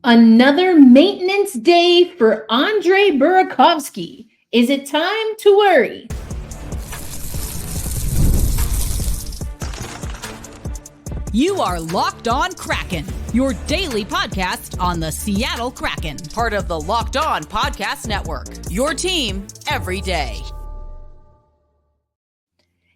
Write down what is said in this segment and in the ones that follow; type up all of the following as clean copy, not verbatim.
Another maintenance day for Andre Burakovsky. Is it time to worry? You are Locked On Kraken, your daily podcast on the Seattle Kraken, part of the Locked On Podcast Network, your team every day.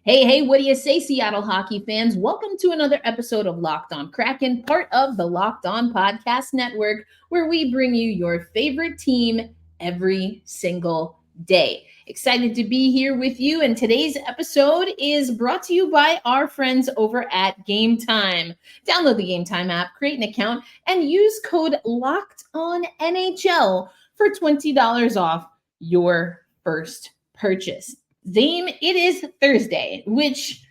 Hey, what do you say, Seattle hockey fans? Welcome to another episode of Locked On Kraken, part of the Locked On Podcast Network, where we bring you your favorite team every single day. Excited to be here with you, and today's episode is brought to you by our friends over at Game Time. Download the Game Time app, create an account, and use code LOCKEDONNHL for $20 off your first purchase. Zaiem, it is Thursday, which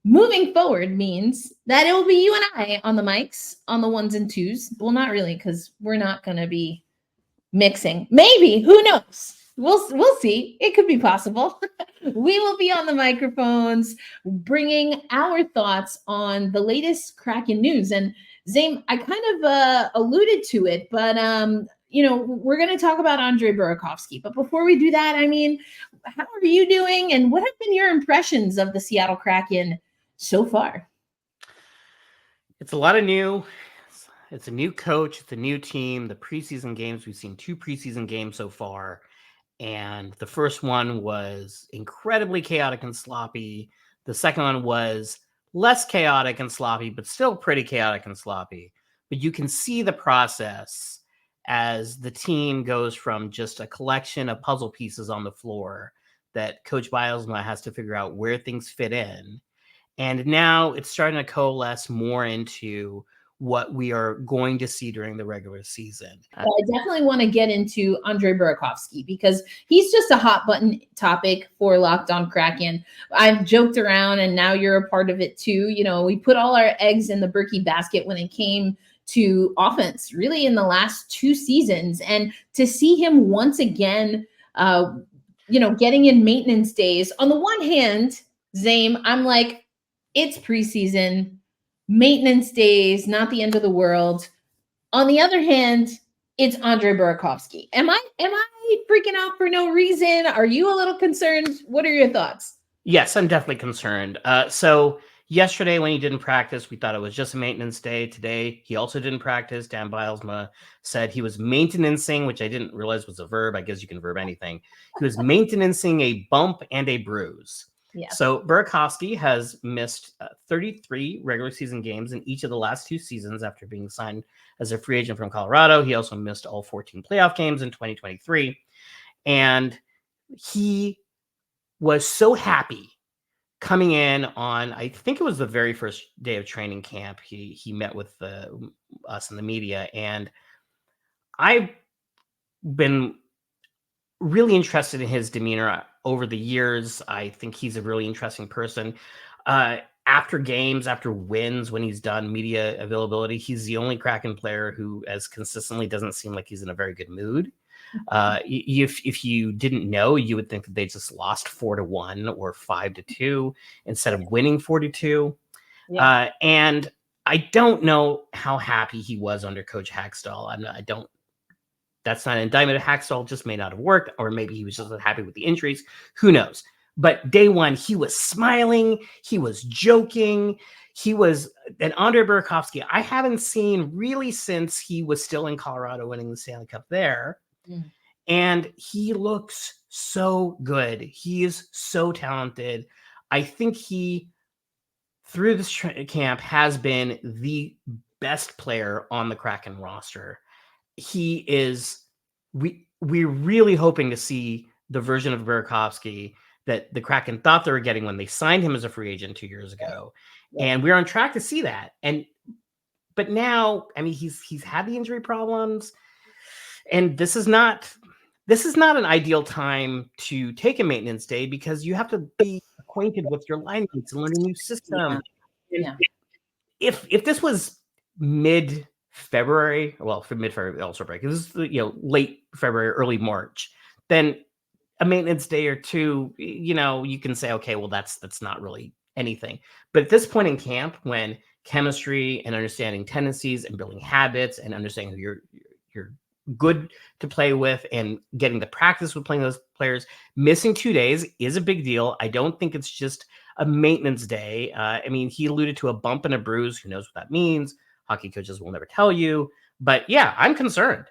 moving forward means that it will be you and I on the mics, on the ones and twos. Well, not really, because we're not going to be mixing. Maybe, who knows? We'll see. It could be possible. We will be on the microphones bringing our thoughts on the latest Kraken news. And Zaiem, I kind of alluded to it, but we're going to talk about Andre Burakovsky. But before we do that, how are you doing? And what have been your impressions of the Seattle Kraken so far? It's a lot of new. It's a new coach. It's a new team. The preseason games, we've seen 2 preseason games so far. And the first one was incredibly chaotic and sloppy. The second one was less chaotic and sloppy, but still pretty chaotic and sloppy. But you can see the process as the team goes from just a collection of puzzle pieces on the floor that Coach Bilesma has to figure out where things fit in. And now it's starting to coalesce more into what we are going to see during the regular season. Well, I definitely want to get into Andre Burakovsky because he's just a hot button topic for Locked On Kraken. I've joked around, and now you're a part of it too. You know, we put all our eggs in the Berkey basket when it came to offense, really in the last 2 seasons. And to see him once again, getting in maintenance days. On the one hand, Zaiem, I'm like, it's preseason. Maintenance days, not the end of the world. On the other hand, it's Andre Burakovsky. Am I freaking out for no reason? Are you a little concerned? What are your thoughts? Yes, I'm definitely concerned. So yesterday when he didn't practice, we thought it was just a maintenance day. Today, he also didn't practice. Dan Bilesma said he was maintenancing, which I didn't realize was a verb. I guess you can verb anything. He was maintenancing a bump and a bruise. Yeah. So Burakovsky has missed 33 regular season games in each of the last 2 seasons after being signed as a free agent from Colorado. He also missed all 14 playoff games in 2023. And he was so happy coming in on, I think it was the very first day of training camp. He met with us in the media. And I've been really interested in his demeanor over the years. I think he's a really interesting person. After games, after wins, when he's done media availability, he's the only Kraken player who as consistently doesn't seem like he's in a very good mood. If you didn't know, you would think that they just lost 4-1 or 5-2 instead of winning 4-2. Yeah. And I don't know how happy he was under Coach Hackstall. That's not an indictment of Hackstall, just may not have worked, or maybe he was just unhappy with the injuries. Who knows? But day one, he was smiling. He was joking. And Andre Burakovsky, I haven't seen really since he was still in Colorado winning the Stanley Cup there. Mm. And he looks so good. He is so talented. I think he, through this camp, has been the best player on the Kraken roster. He is, we're really hoping to see the version of Burakovsky that the Kraken thought they were getting when they signed him as a free agent 2 years ago. Yeah. And we're on track to see that. But now, he's had the injury problems, and this is not an ideal time to take a maintenance day because you have to be acquainted with your line mates and learn a new system. Yeah. If this was mid-February, well, for mid-February also break, it was late February, early March, then a maintenance day or two, you can say, okay, well, that's not really anything. But at this point in camp, when chemistry and understanding tendencies and building habits and understanding who you're good to play with and getting the practice with playing those players. Missing 2 days is a big deal. I don't think it's just a maintenance day. I mean, he alluded to a bump and a bruise. Who knows what that means? Hockey coaches will never tell you. But yeah, I'm concerned.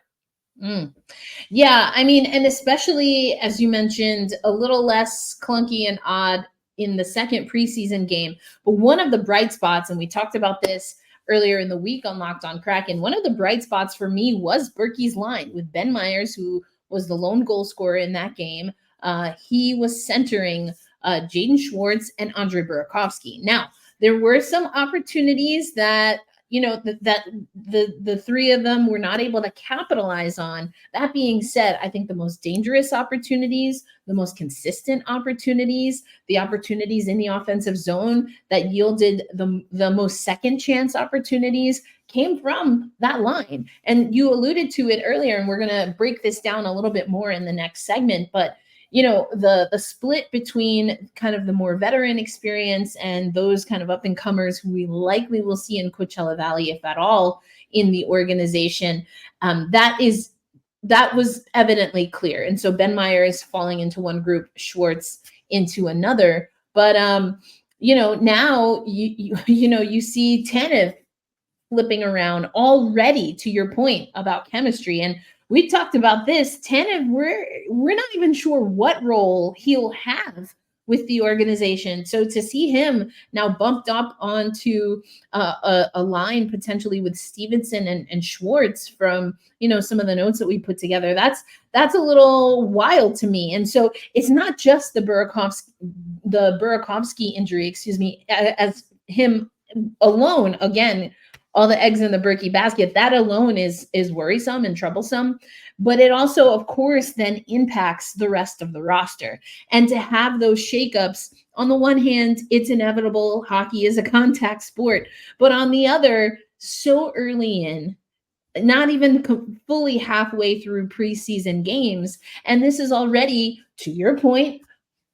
Yeah, I mean, and especially as you mentioned, a little less clunky and odd in the second preseason game. But one of the bright spots, and we talked about this earlier in the week on Locked On Kraken, one of the bright spots for me was Berkey's line with Ben Myers, who was the lone goal scorer in that game. He was centering Jaden Schwartz and Andre Burakovsky. Now, there were some opportunities that the three of them were not able to capitalize on. That being said, I think the most dangerous opportunities, the most consistent opportunities, the opportunities in the offensive zone that yielded the most second chance opportunities came from that line. And you alluded to it earlier, and we're going to break this down a little bit more in the next segment, but the split between kind of the more veteran experience and those kind of up and comers who we likely will see in Coachella Valley, if at all, in the organization, that was evidently clear. And so Ben Myers falling into one group, Schwartz into another. But now you see Tanev flipping around already, to your point about chemistry. And we talked about this. Tanev, we're not even sure what role he'll have with the organization. So to see him now bumped up onto a line potentially with Stevenson and Schwartz from some of the notes that we put together, that's a little wild to me. And so it's not just the Burakovsky injury, as him alone. Again, all the eggs in the Berkey basket, that alone is worrisome and troublesome. But it also, of course, then impacts the rest of the roster. And to have those shakeups, on the one hand, it's inevitable. Hockey is a contact sport. But on the other, so early in, not even fully halfway through preseason games. And this is already, to your point,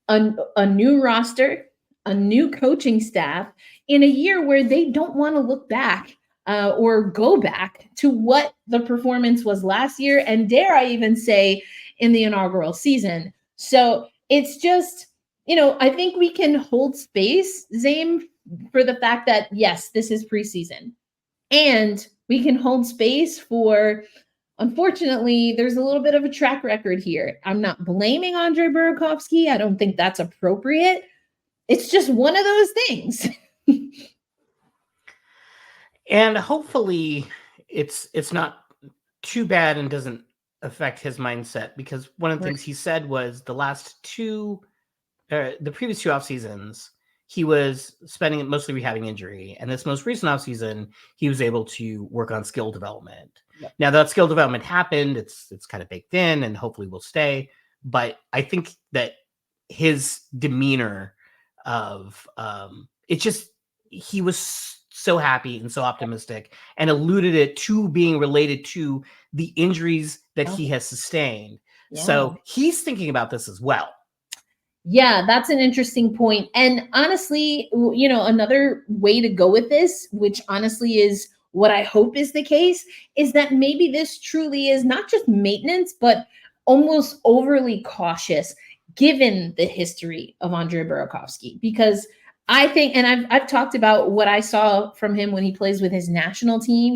a new roster, a new coaching staff in a year where they don't want to look back or go back to what the performance was last year, and dare I even say in the inaugural season. So it's just, I think we can hold space, Zaiem, for the fact that, yes, this is preseason. And we can hold space for, unfortunately, there's a little bit of a track record here. I'm not blaming Andre Burakovsky. I don't think that's appropriate. It's just one of those things. And hopefully it's not too bad and doesn't affect his mindset, because one of the things he said was the previous two off seasons, he was spending it mostly rehabbing injury. And this most recent off season, he was able to work on skill development. Yep. Now that skill development happened, it's kind of baked in and hopefully will stay. But I think that his demeanor of he was so happy and so optimistic, and alluded it to being related to the injuries that he has sustained. Yeah. So he's thinking about this as well. Yeah, that's an interesting point. And honestly, another way to go with this, which honestly is what I hope is the case, is that maybe this truly is not just maintenance, but almost overly cautious given the history of Andre Burakovsky. Because I think, and I've talked about what I saw from him when he plays with his national team,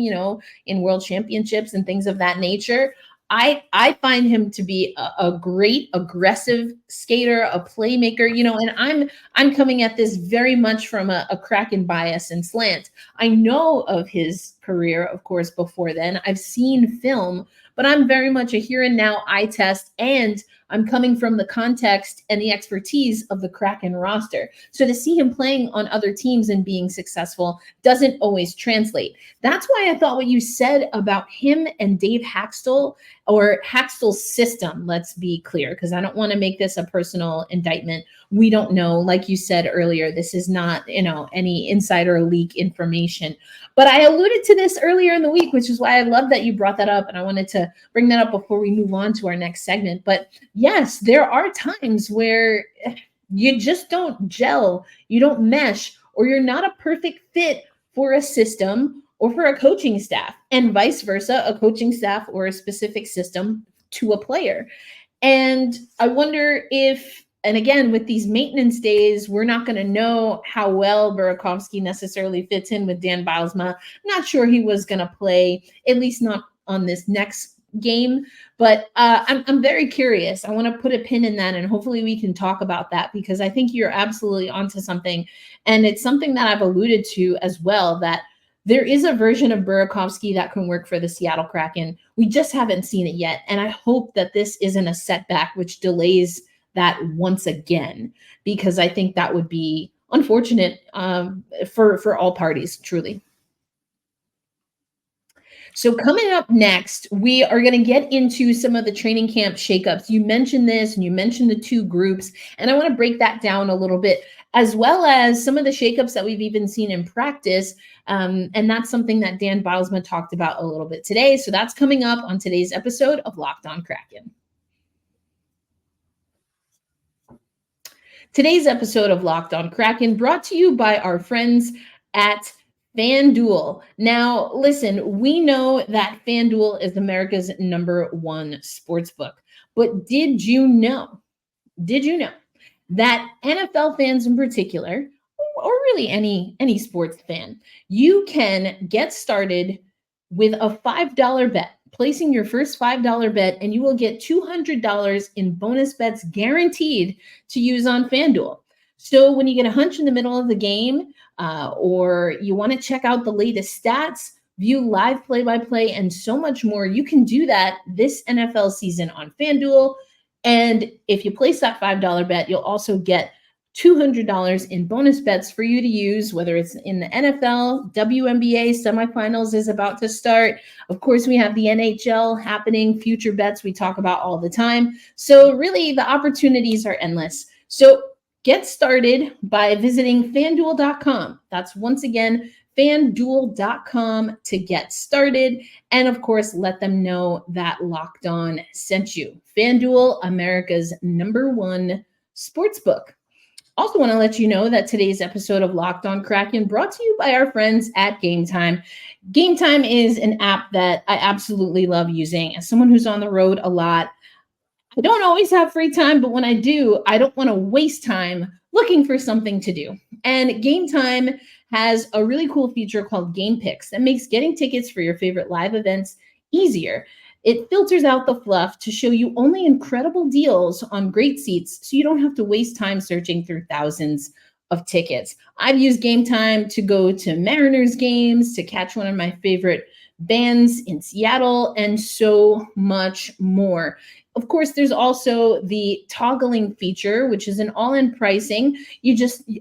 in world championships and things of that nature. I find him to be a great aggressive skater, a playmaker, and I'm coming at this very much from a Kraken bias and slant. I know of his career, of course, before then. I've seen film, but I'm very much a here and now eye test, and I'm coming from the context and the expertise of the Kraken roster. So to see him playing on other teams and being successful doesn't always translate. That's why I thought what you said about him and Dave Hakstol, or Hakstol's system, let's be clear, because I don't want to make this a personal indictment. We don't know. Like you said earlier, this is not, any insider leak information. But I alluded to this earlier in the week, which is why I love that you brought that up. And I wanted to bring that up before we move on to our next segment. But yes, there are times where you just don't gel, you don't mesh, or you're not a perfect fit for a system or for a coaching staff, and vice versa, a coaching staff or a specific system to a player. And I wonder if, and again, with these maintenance days, we're not going to know how well Burakovsky necessarily fits in with Dan Bylsma. Not sure he was going to play, at least not on this next game, but I'm very curious. I want to put a pin in that, and hopefully we can talk about that, because I think you're absolutely onto something. And it's something that I've alluded to as well, that there is a version of Burakovsky that can work for the Seattle Kraken. We just haven't seen it yet. And I hope that this isn't a setback which delays that once again, because I think that would be unfortunate for all parties, truly. So coming up next, we are going to get into some of the training camp shakeups. You mentioned this, and you mentioned the two groups, and I want to break that down a little bit, as well as some of the shakeups that we've even seen in practice. And that's something that Dan Bylsma talked about a little bit today. So that's coming up on today's episode of Locked On Kraken. Today's episode of Locked On Kraken brought to you by our friends at FanDuel. Now, listen, we know that FanDuel is America's #1 sportsbook, but did you know that NFL fans in particular, or really any sports fan, you can get started with a $5 bet, placing your first $5 bet, and you will get $200 in bonus bets guaranteed to use on FanDuel. So when you get a hunch in the middle of the game, or you want to check out the latest stats, view live play-by-play, and so much more, you can do that this NFL season on FanDuel. And if you place that $5 bet, you'll also get $200 in bonus bets for you to use, whether it's in the NFL, WNBA semifinals is about to start. Of course, we have the NHL happening, future bets we talk about all the time. So really, the opportunities are endless. So get started by visiting FanDuel.com. That's once again, FanDuel.com to get started. And of course, let them know that Locked On sent you. FanDuel, America's #1 sportsbook. Also want to let you know that today's episode of Locked On Kraken brought to you by our friends at Game Time. Game Time is an app that I absolutely love using. As someone who's on the road a lot, I don't always have free time, but when I do, I don't want to waste time looking for something to do. And Game Time has a really cool feature called Game Picks that makes getting tickets for your favorite live events easier. It filters out the fluff to show you only incredible deals on great seats, so you don't have to waste time searching through thousands of tickets. I've used Game Time to go to Mariners games, to catch one of my favorite bands in Seattle, and so much more. Of course, there's also the toggling feature, which is an all-in pricing.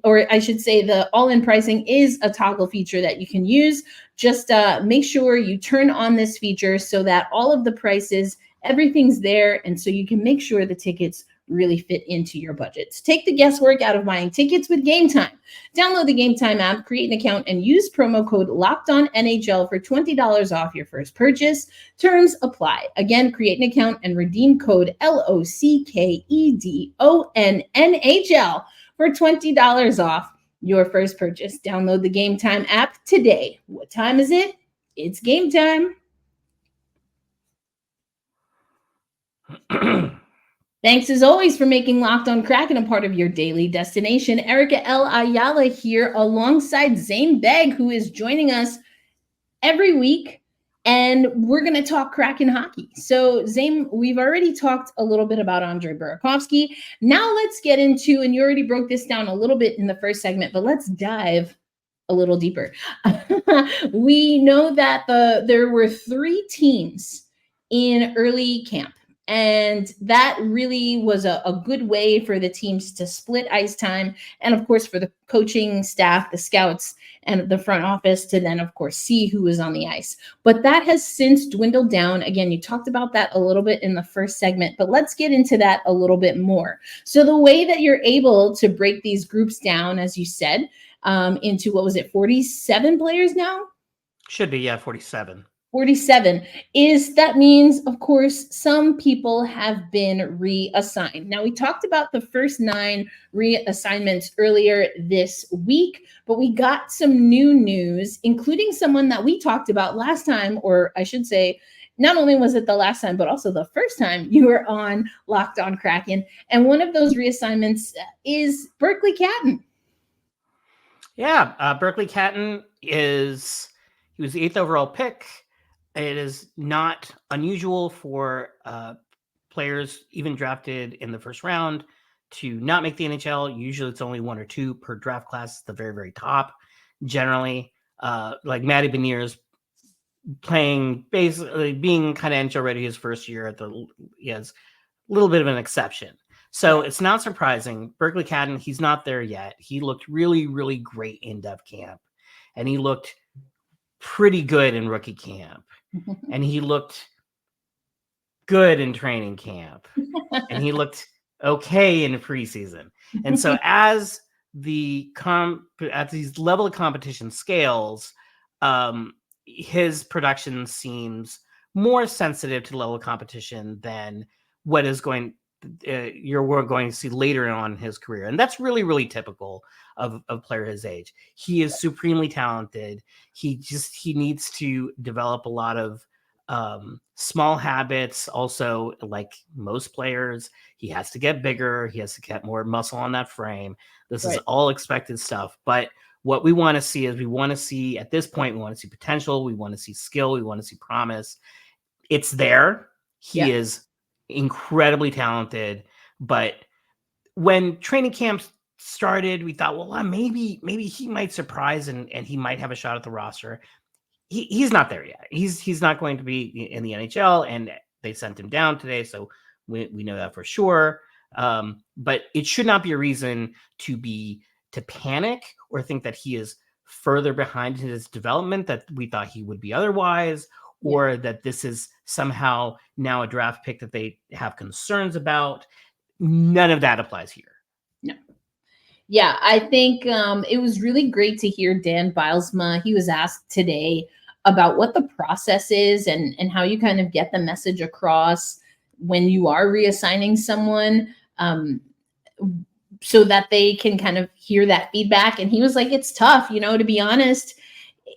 Or I should say the all-in pricing is a toggle feature that you can use. Just make sure you turn on this feature so that all of the prices, everything's there, and so you can make sure the tickets really fit into your budgets. Take the guesswork out of buying tickets with Game Time. Download the Game Time app, create an account, and use promo code LOCKEDONNHL for $20 off your first purchase. Terms apply. Again, create an account and redeem code LOCKEDONNHL for $20 off your first purchase. Download the Game Time app today. What time is it? It's game time. Thanks as always for making Locked On Kraken a part of your daily destination. Erica L. Ayala here alongside Zaiem Beg, who is joining us every week, and we're going to talk Kraken hockey. So Zaiem, we've already talked a little bit about Andre Burakovsky. Now let's get into, and you already broke this down a little bit in the first segment, but let's dive a little deeper. We know that there were 3 teams in early camp. And that really was a good way for the teams to split ice time. And of course, for the coaching staff, the scouts, and the front office to then, of course, see who was on the ice. But that has since dwindled down. Again, you talked about that a little bit in the first segment, but let's get into that a little bit more. So the way that you're able to break these groups down, as you said, into, 47 players now? Should be, 47. 47 is that means, of course, some people have been reassigned. Now, we talked about the first 9 reassignments earlier this week, but we got some new news, including someone that we talked about last time, or I should say, not only was it the last time, but also the first time you were on Locked On Kraken. And one of those reassignments is Berkeley Catton. Yeah, Berkeley Catton he was the 8th overall pick. It is not unusual for players even drafted in the first round to not make the NHL. Usually it's only 1 or 2 per draft class, the very, very top. Generally, like Matty Beniers playing, basically being kind of NHL ready his first year he has a little bit of an exception. So it's not surprising. Berkeley Catton, he's not there yet. He looked really, really great in Dev Camp, and he looked pretty good in rookie camp, and he looked good in training camp, and he looked okay in preseason. And so as these level of competition scales, his production seems more sensitive to the level of competition than what is we're going to see later on in his career. And that's really, really typical of a player his age. He is supremely talented. He needs to develop a lot of small habits. Also, like most players, he has to get bigger. He has to get more muscle on that frame. This is all expected stuff. But what we want to see is at this point, we want to see potential. We want to see skill. We want to see promise. It's there. He is incredibly talented. But when training camps started, we thought, well, maybe he might surprise and he might have a shot at the roster. He's not there yet. He's not going to be in the NHL, and they sent him down today, so we know that for sure. But it should not be a reason to panic or think that he is further behind his development that we thought he would be otherwise, or that this is somehow now a draft pick that they have concerns about. None of that applies here. No. Yeah, I think it was really great to hear Dan Bilesma. He was asked today about what the process is and how you kind of get the message across when you are reassigning someone, so that they can kind of hear that feedback. And he was like, it's tough, to be honest.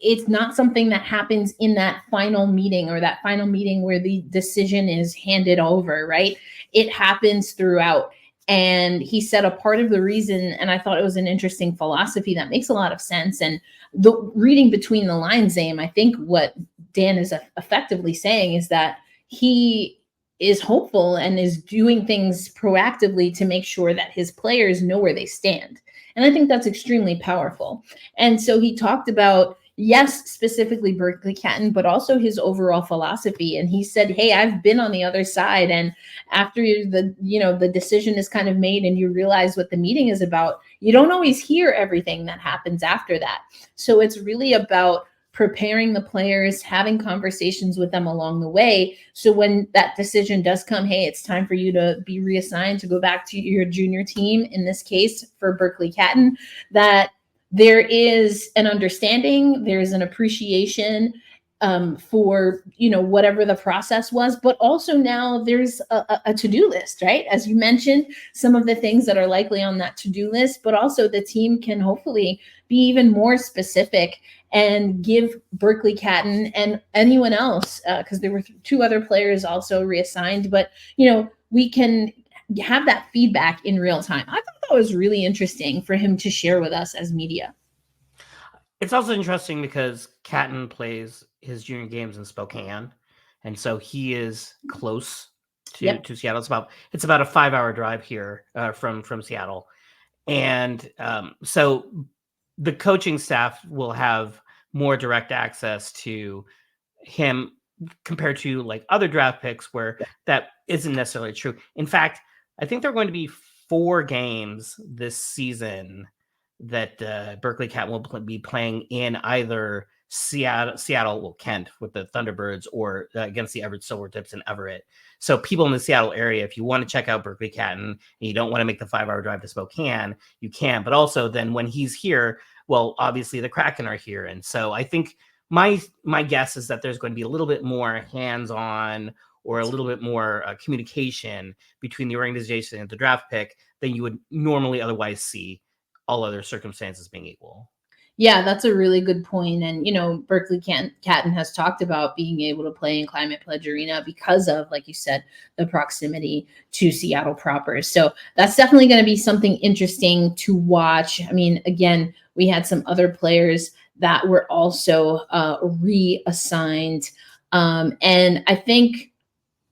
It's not something that happens in that final meeting or that final meeting where the decision is handed over, right? It happens throughout. And he said a part of the reason, and I thought it was an interesting philosophy that makes a lot of sense. And the reading between the lines, Zaiem, I think what Dan is effectively saying is that he is hopeful and is doing things proactively to make sure that his players know where they stand. And I think that's extremely powerful. And so he talked about, yes, specifically Berkeley Catton, but also his overall philosophy. And he said, hey, I've been on the other side. And after the decision is kind of made and you realize what the meeting is about, you don't always hear everything that happens after that. So it's really about preparing the players, having conversations with them along the way. So when that decision does come, hey, it's time for you to be reassigned to go back to your junior team, in this case for Berkeley Catton, that there is an understanding, there is an appreciation for, whatever the process was, but also now there's a to-do list, right? As you mentioned, some of the things that are likely on that to-do list, but also the team can hopefully be even more specific and give Berkeley Catton and anyone else, because there were 2 other players also reassigned, but, we can have that feedback in real time. I thought that was really interesting for him to share with us as media. It's also interesting because Catton plays his junior games in Spokane, and so he is close to Seattle. It's about a 5-hour drive here from Seattle, and so the coaching staff will have more direct access to him compared to like other draft picks where that isn't necessarily true. In fact, I think there are going to be 4 games this season that Berkeley Catton will be playing in either Seattle, Kent with the Thunderbirds, or against the Everett Silvertips in Everett. So people in the Seattle area, if you want to check out Berkeley Catton and you don't want to make the 5-hour drive to Spokane, you can. But also then when he's here, well, obviously the Kraken are here. And so I think my guess is that there's going to be a little bit more hands-on or a little bit more communication between the organization and the draft pick than you would normally otherwise see, all other circumstances being equal. Yeah, that's a really good point. And, Berkeley Catton has talked about being able to play in Climate Pledge Arena because of, like you said, the proximity to Seattle proper. So that's definitely going to be something interesting to watch. I mean, again, we had some other players that were also reassigned. And I think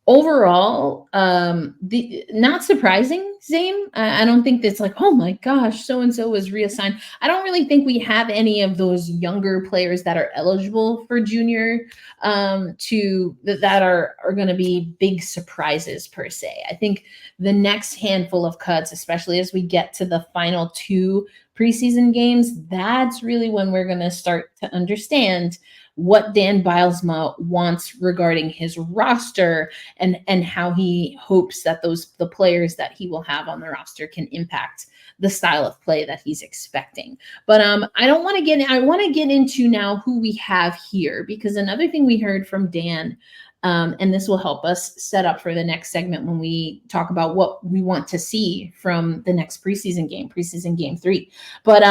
overall, not surprising, Zaim. I don't think that's like, oh my gosh, so and so was reassigned. I don't really think we have any of those younger players that are eligible for junior that are going to be big surprises per se. I think the next handful of cuts, especially as we get to the final 2 preseason games, that's really when we're going to start to understand what Dan Bylsma wants regarding his roster and how he hopes that the players that he will have on the roster can impact the style of play that he's expecting. But I want to get into now who we have here, because another thing we heard from Dan, and this will help us set up for the next segment when we talk about what we want to see from the next preseason game 3. But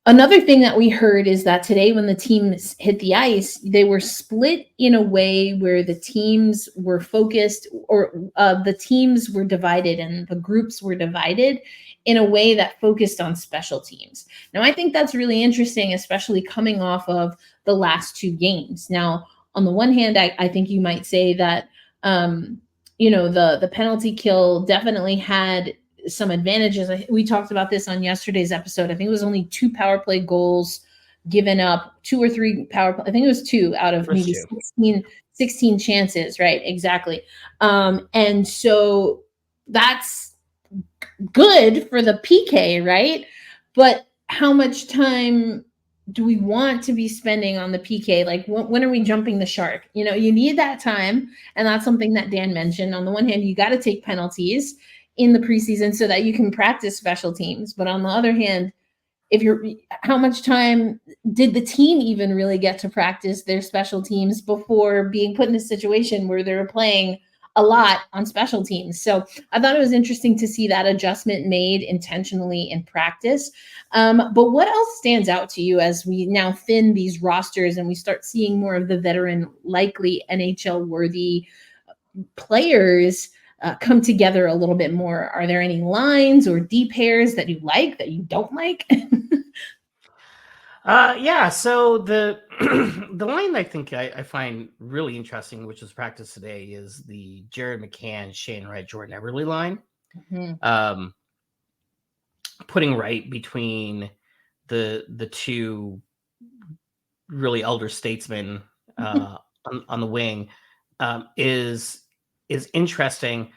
another thing that we heard is that today when the teams hit the ice, they were split in a way where the teams were focused, or the teams were divided and the groups were divided in a way that focused on special teams. Now, I think that's really interesting, especially coming off of the last 2 games. Now, on the one hand, I think you might say that, the penalty kill definitely had some advantages. We talked about this on yesterday's episode. I think it was only 2 power play goals given up, 2 or 3 power play. I think it was 2 out of maybe 16 chances. Right. Exactly. And so that's good for the PK, right? But how much time do we want to be spending on the PK? Like, when are we jumping the shark? You need that time. And that's something that Dan mentioned. On the one hand, you got to take penalties in the preseason so that you can practice special teams. But on the other hand, how much time did the team even really get to practice their special teams before being put in a situation where they were playing a lot on special teams? So I thought it was interesting to see that adjustment made intentionally in practice. But what else stands out to you as we now thin these rosters and we start seeing more of the veteran, likely NHL worthy players come together a little bit more? Are there any lines or D pairs that you like, that you don't like? Yeah. So the the line I think I find really interesting, which was practiced today, is the Jared McCann, Shane Wright, Jordan Eberle line. Mm-hmm. Putting Wright between the 2 really elder statesmen on the wing is interesting.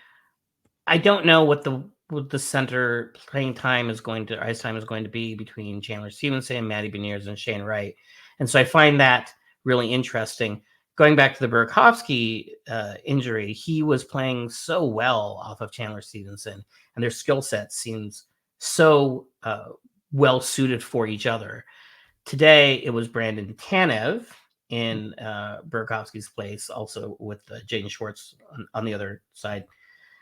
I don't know what the center playing time is going to, ice time is going to be between Chandler Stevenson, Matty Beniers, and Shane Wright. And so I find that really interesting. Going back to the Burakovsky injury, he was playing so well off of Chandler Stevenson, and their skill set seems so well suited for each other. Today, it was Brandon Tanev in Burakovsky's place, also with Jaden Schwartz on the other side.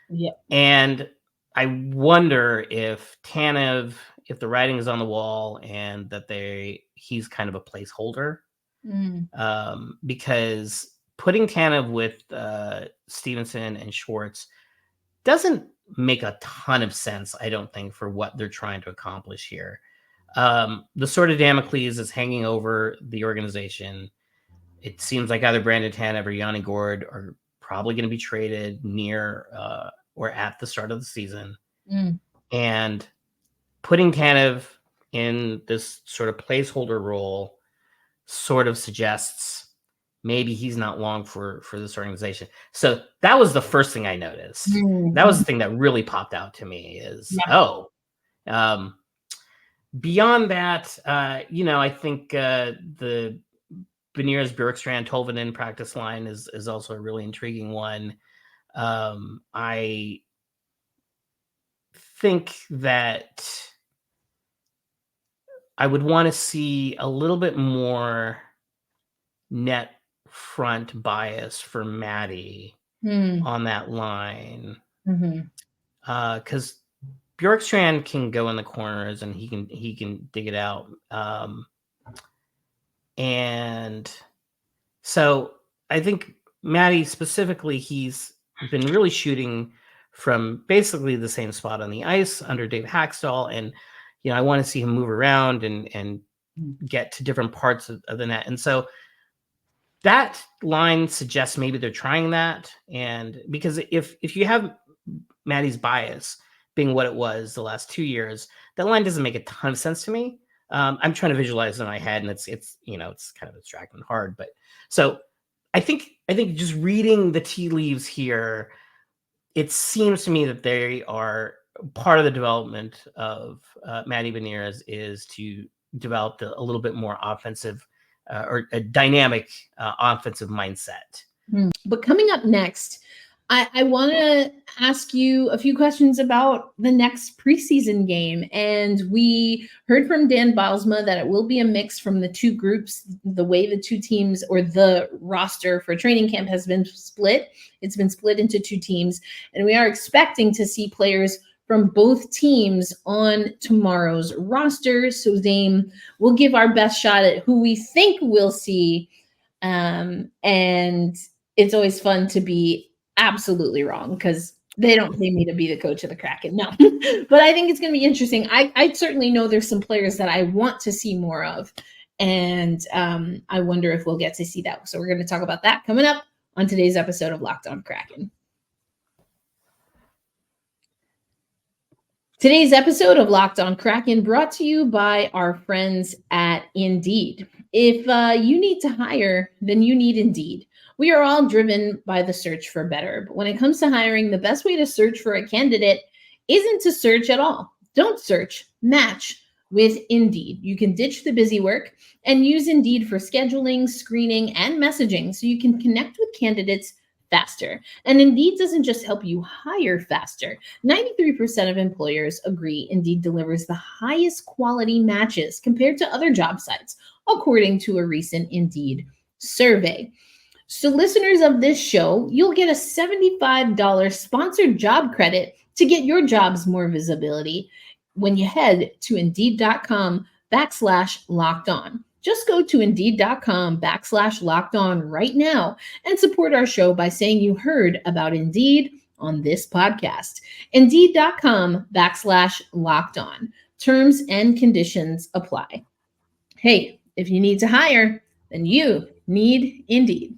Yeah. And I wonder if Tanev, if the writing is on the wall and that he's kind of a placeholder, because putting Tanev with Stevenson and Schwartz doesn't make a ton of sense, I don't think, for what they're trying to accomplish here. The sword of Damocles is hanging over the organization. It seems like either Brandon Tanev or Yanni Gourde are probably going to be traded near or at the start of the season. And putting Tanev in this sort of placeholder role sort of suggests maybe he's not long for this organization. So that was the first thing I noticed. That was the thing that really popped out to me is, beyond that, I think the Beniers, Bjorkstrand, Tolvanen practice line is also a really intriguing one. I think that I would want to see a little bit more net front bias for Maddie Hmm. on that line. Mhm. Because Bjorkstrand can go in the corners and he can dig it out. And so I think Maddie specifically, he's been really shooting from basically the same spot on the ice under Dave Hackstall. And, I want to see him move around and get to different parts of the net. And so that line suggests maybe they're trying that. And because if you have Maddie's bias being what it was the last 2 years, that line doesn't make a ton of sense to me. I'm trying to visualize in my head, and it's kind of abstract and hard. But so I think just reading the tea leaves here, it seems to me that they are part of the development of Maddie Beniers is to develop a little bit more offensive or a dynamic offensive mindset. But coming up next, I want to ask you a few questions about the next preseason game. And we heard from Dan Bylsma that it will be a mix from the two groups, the way the two teams or the roster for training camp has been split. It's been split into two teams. And we are expecting to see players from both teams on tomorrow's roster. So Zaiem, we'll give our best shot at who we think we'll see. And it's always fun to be absolutely wrong because they don't pay me to be the coach of the Kraken. No, but I think it's going to be interesting. I certainly know there's some players that I want to see more of. And I wonder if we'll get to see that. So we're going to talk about that coming up on today's episode of Locked On Kraken. Today's episode of Locked On Kraken brought to you by our friends at Indeed. If you need to hire, then you need Indeed. We are all driven by the search for better. But when it comes to hiring, the best way to search for a candidate isn't to search at all. Don't search, match with Indeed. You can ditch the busy work and use Indeed for scheduling, screening, and messaging so you can connect with candidates faster. And Indeed doesn't just help you hire faster. 93% of employers agree Indeed delivers the highest quality matches compared to other job sites, according to a recent Indeed survey. So listeners of this show, you'll get a $75 sponsored job credit to get your jobs more visibility when you head to Indeed.com/lockedon. Just go to Indeed.com/lockedon right now and support our show by saying you heard about Indeed on this podcast. Indeed.com/lockedon. Terms and conditions apply. Hey, if you need to hire, then you need Indeed.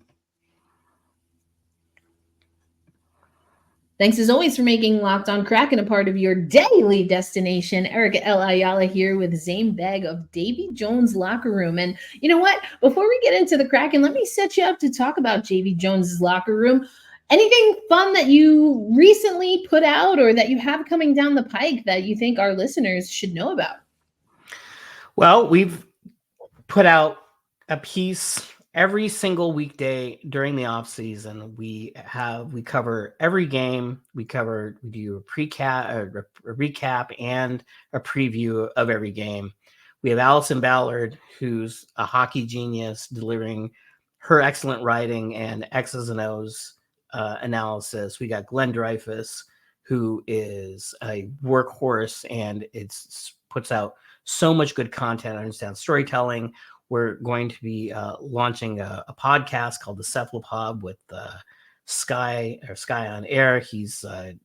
Thanks as always for making Locked On Kraken a part of your daily destination. Erica L. Ayala here with Zaiem Beg of Davy Jones Locker Room. And you know what? Before we get into the Kraken, let me set you up to talk about JV Jones's Locker Room. Anything fun that you recently put out or that you have coming down the pike that you think our listeners should know about? Well, we've put out a piece every single weekday during the off season. We cover every game. We do a recap and a preview of every game. We have Allison Ballard, who's a hockey genius, delivering her excellent writing and X's and O's analysis. We got Glenn Dreyfus, who is a workhorse and puts out so much good content. Understands storytelling. We're going to be launching a podcast called the Cephalopod with Sky on Air. He's an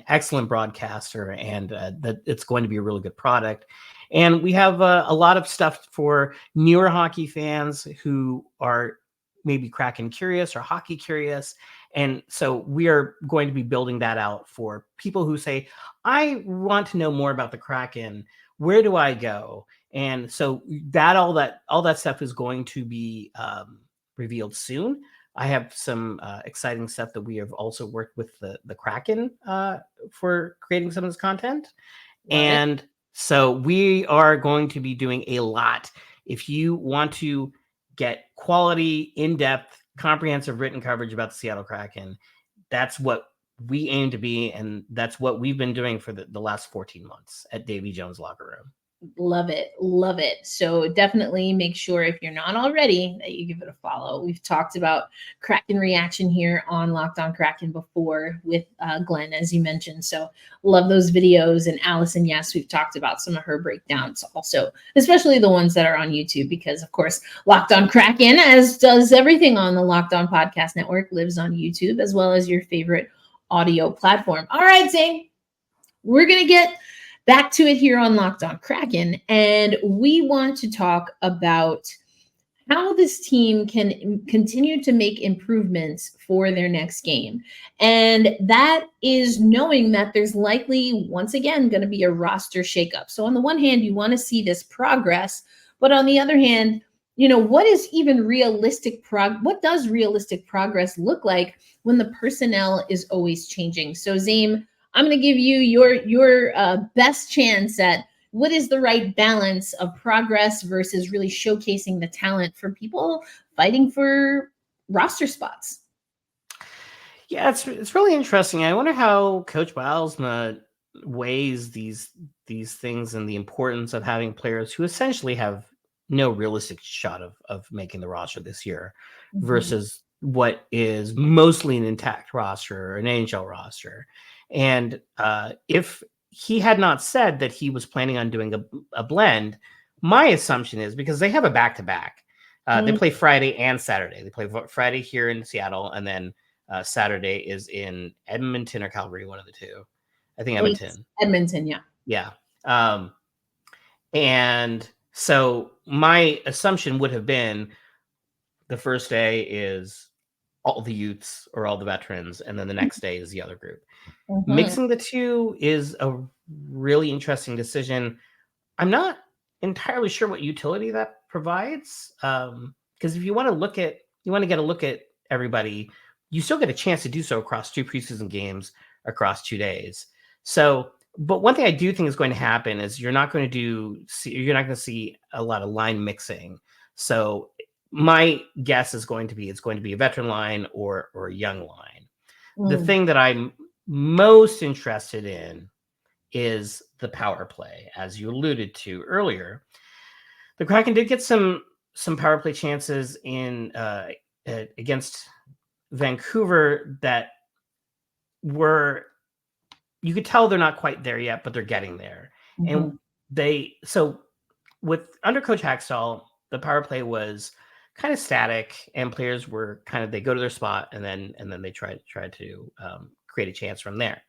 excellent broadcaster, and that it's going to be a really good product. And we have a lot of stuff for newer hockey fans who are maybe Kraken curious or hockey curious. And so we are going to be building that out for people who say, I want to know more about the Kraken. Where do I go? And so all that stuff is going to be revealed soon. I have some exciting stuff that we have also worked with the Kraken for creating some of this content. And so we are going to be doing a lot. If you want to get quality, in-depth, comprehensive written coverage about the Seattle Kraken, that's what we aim to be. And that's what we've been doing for the last 14 months at Davy Jones Locker Room. Love it. Love it. So definitely make sure, if you're not already, that you give it a follow. We've talked about Kraken reaction here on Locked On Kraken before with Glenn, as you mentioned. So love those videos. And Allison, yes, we've talked about some of her breakdowns also, especially the ones that are on YouTube, because of course, Locked On Kraken, as does everything on the Locked On Podcast Network, lives on YouTube as well as your favorite audio platform. All right, Zane, we're going to get back to it here on Locked On Kraken, and we want to talk about how this team can continue to make improvements for their next game. And that is knowing that there's likely, once again, going to be a roster shakeup. So on the one hand, you want to see this progress, but on the other hand, what is even realistic what does realistic progress look like when the personnel is always changing? So Zaim, I'm going to give you your best chance at what is the right balance of progress versus really showcasing the talent for people fighting for roster spots. Yeah, it's really interesting. I wonder how Coach Bylsma weighs these things and the importance of having players who essentially have no realistic shot of making the roster this year versus what is mostly an intact roster, an NHL roster. And if he had not said that he was planning on doing a blend, my assumption is because they have a back-to-back. They play Friday and Saturday. They play Friday here in Seattle, and then Saturday is in Edmonton or Calgary, one of the two. I think Edmonton. Edmonton, yeah. Yeah. And so my assumption would have been the first day is all the youths or all the veterans, and then the next day is the other group. Mixing the two is a really interesting decision. I'm not entirely sure what utility that provides, because if you want to get a look at everybody, you still get a chance to do so across 2 preseason games across 2 days. So, but one thing I do think is going to happen is you're not going to see a lot of line mixing. So my guess is going to be it's going to be a veteran line or a young line. The thing that I'm most interested in is the power play, as you alluded to earlier. The Kraken did get some power play chances in against Vancouver that were, you could tell they're not quite there yet, but they're getting there. And under Coach Hackstall, the power play was kind of static, and players were they go to their spot and then they try to create a chance from there.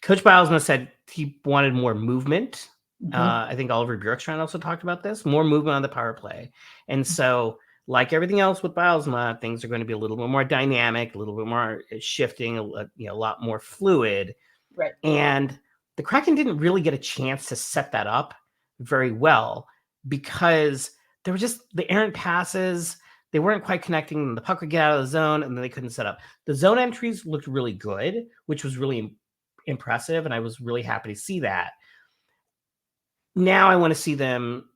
Coach Bylsma said he wanted more movement. I think Oliver Bjorkstrand also talked about this, more movement on the power play. And so, like everything else with Bylsma, things are going to be a little bit more dynamic, a little bit more shifting, a lot more fluid. Right. And the Kraken didn't really get a chance to set that up very well because there were just the errant passes. They weren't quite connecting. The puck would get out of the zone, and then they couldn't set up. The zone entries looked really good, which was really impressive, and I was really happy to see that. Now I want to see them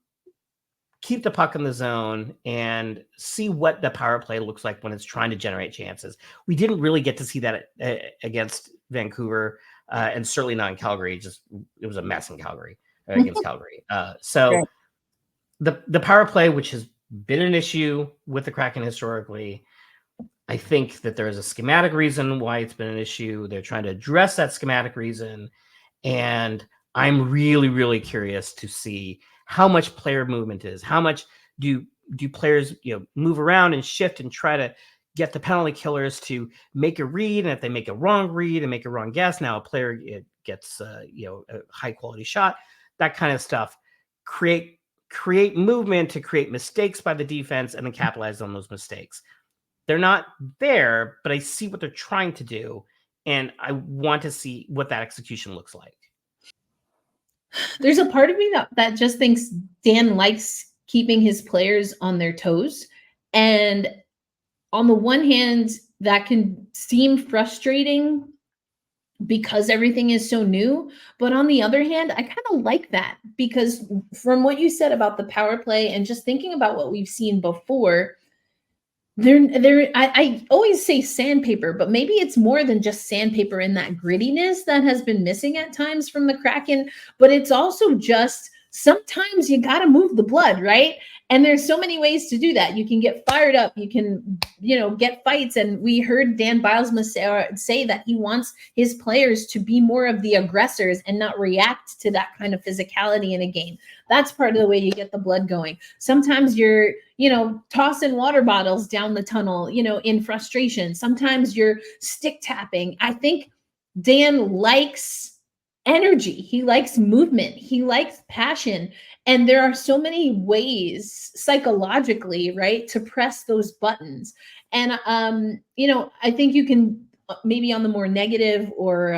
keep the puck in the zone and see what the power play looks like when it's trying to generate chances. We didn't really get to see that against Vancouver, and certainly not in Calgary. It was a mess in Calgary against Calgary. So the power play, which has been an issue with the Kraken historically, I think that there is a schematic reason why it's been an issue. They're trying to address that schematic reason, and I'm really, really curious to see how much player movement is. How much do players move around and shift and try to get the penalty killers to make a read, and if they make a wrong read and make a wrong guess, now a player gets a high quality shot. That kind of stuff. Create movement to create mistakes by the defense and then capitalize on those mistakes. They're not there, but I see what they're trying to do, and I want to see what that execution looks like. There's a part of me that just thinks Dan likes keeping his players on their toes. And on the one hand, that can seem frustrating because everything is so new. But on the other hand, I kind of like that, because from what you said about the power play and just thinking about what we've seen before, I always say sandpaper, but maybe it's more than just sandpaper in that grittiness that has been missing at times from the Kraken, but it's also just sometimes you got to move the blood, right? And there's so many ways to do that. You can get fired up, you can, get fights. And we heard Dan Bilesma say that he wants his players to be more of the aggressors and not react to that kind of physicality in a game. That's part of the way you get the blood going. Sometimes you're, tossing water bottles down the tunnel, in frustration. Sometimes you're stick tapping. I think Dan likes energy. He likes movement. He likes passion. And there are so many ways psychologically, right, to press those buttons. And, I think you can maybe on the more negative or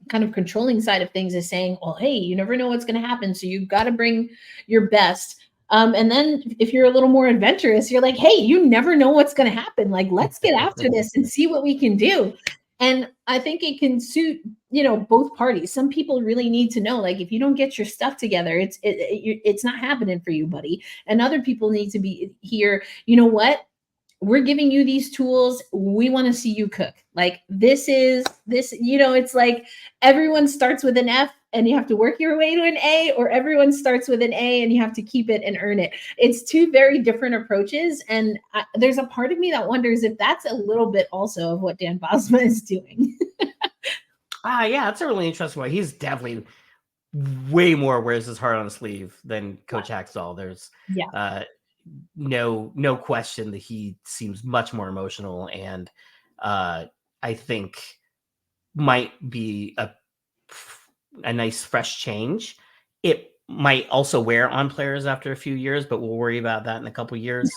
kind of controlling side of things is saying, well, hey, you never know what's going to happen. So you've got to bring your best. And then if you're a little more adventurous, you're like, hey, you never know what's going to happen. Like, let's get after this and see what we can do. And I think it can suit, both parties. Some people really need to know, like, if you don't get your stuff together, it's not happening for you, buddy. And other people need to be here. You know what? We're giving you these tools. We want to see you cook. Like this, it's like everyone starts with an F and you have to work your way to an A, or everyone starts with an A and you have to keep it and earn it. It's two very different approaches. And there's a part of me that wonders if that's a little bit also of what Dan Bosma is doing. Yeah, that's a really interesting one. He's definitely way more wears his heart on his sleeve than Coach Hacksaw. There's no question that he seems much more emotional, and I think might be a nice fresh change. It might also wear on players after a few years, but we'll worry about that in a couple years.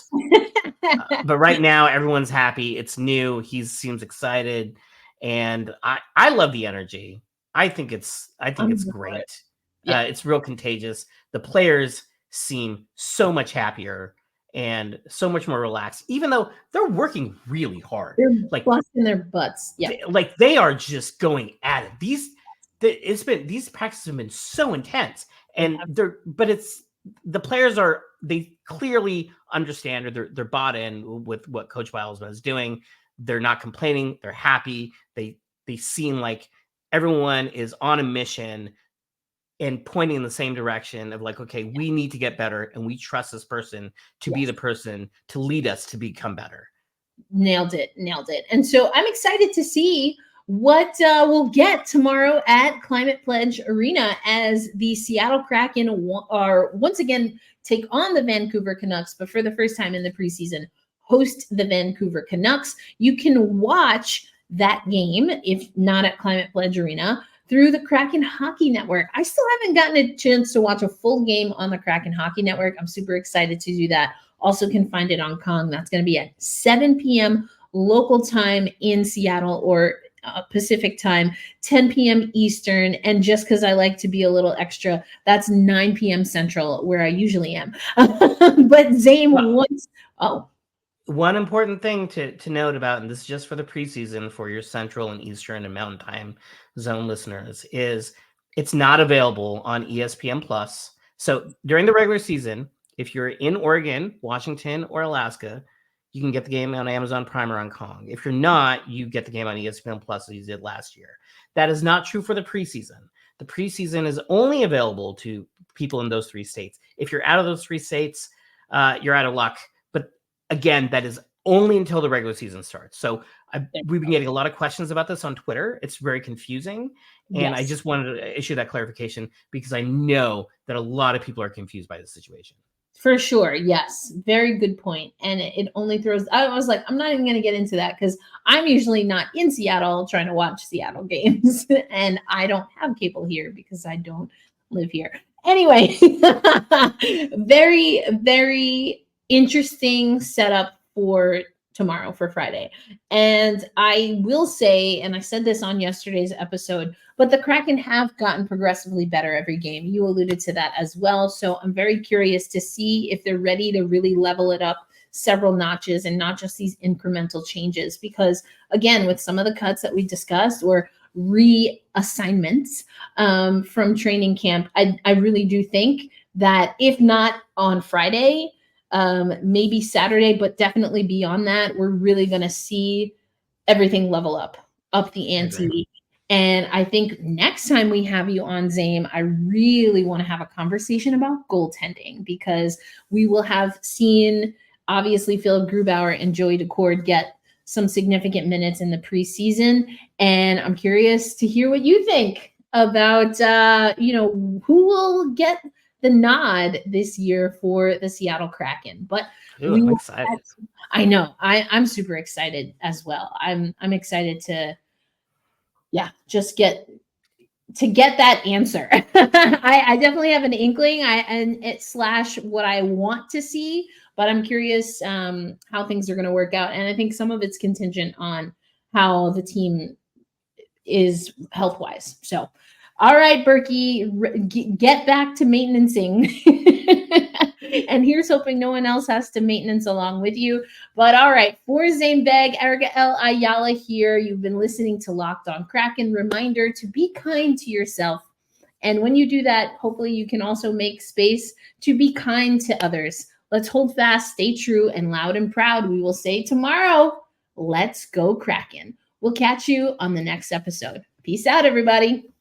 But right now, everyone's happy. It's new. He seems excited, and I love the energy. I think it's great. Yeah. It's real contagious. The players seem so much happier and so much more relaxed, even though they're working really hard. They're like busting their butts. Yeah, they are just going at it. These practices have been so intense, and the players they clearly understand, or they're bought in with what Coach Bilesma is doing. They're not complaining. They're happy. They seem like everyone is on a mission and pointing in the same direction of like, okay, we need to get better, and we trust this person to be the person to lead us to become better. Nailed it. And so I'm excited to see what we'll get tomorrow at Climate Pledge Arena as the Seattle Kraken are once again take on the Vancouver Canucks, but for the first time in the preseason, host the Vancouver Canucks. You can watch that game, if not at Climate Pledge Arena, through the Kraken Hockey Network. I still haven't gotten a chance to watch a full game on the Kraken Hockey Network. I'm super excited to do that. Also can find it on Kong. That's going to be at 7 p.m. local time in Seattle, or Pacific time, 10 p.m. Eastern. And just because I like to be a little extra, that's 9 p.m. Central, where I usually am. But Zaiem, one important thing to note about, and this is just for the preseason for your Central and Eastern and Mountain Time Zone listeners, is it's not available on ESPN Plus. So during the regular season, if you're in Oregon, Washington, or Alaska, you can get the game on Amazon Prime or on Kong. If you're not, you get the game on ESPN Plus as you did last year. That is not true for the preseason. The preseason is only available to people in those 3 states. If you're out of those 3 states, you're out of luck. But again, that is only until the regular season starts. So we've been getting a lot of questions about this on Twitter. It's very confusing. And I just wanted to issue that clarification because I know that a lot of people are confused by this situation. For sure. Yes. Very good point. And it only throws, I was like, I'm not even going to get into that because I'm usually not in Seattle trying to watch Seattle games. And I don't have cable here because I don't live here. Anyway, very, very interesting setup for tomorrow, for Friday. And I will say, and I said this on yesterday's episode, but the Kraken have gotten progressively better every game. You alluded to that as well. So I'm very curious to see if they're ready to really level it up several notches and not just these incremental changes. Because again, with some of the cuts that we discussed or reassignments from training camp, I really do think that if not on Friday, maybe Saturday, but definitely beyond that, we're really going to see everything level up the ante. And I think next time we have you on, Zaiem, I really want to have a conversation about goaltending, because we will have seen, obviously, Philip Grubauer and Joey Daccord get some significant minutes in the preseason. And I'm curious to hear what you think about, who will get the nod this year for the Seattle Kraken. But I'm excited. I know. I'm super excited as well. I'm excited to just get that answer. I definitely have an inkling / what I want to see, but I'm curious how things are going to work out. And I think some of it's contingent on how the team is health-wise. So, all right, Berkey, get back to maintenancing. And here's hoping no one else has to maintenance along with you. But all right, for Zaiem Beg, Erica L. Ayala here. You've been listening to Locked On Kraken. Reminder to be kind to yourself. And when you do that, hopefully you can also make space to be kind to others. Let's hold fast, stay true, and loud and proud. We will say tomorrow, let's go Kraken. We'll catch you on the next episode. Peace out, everybody.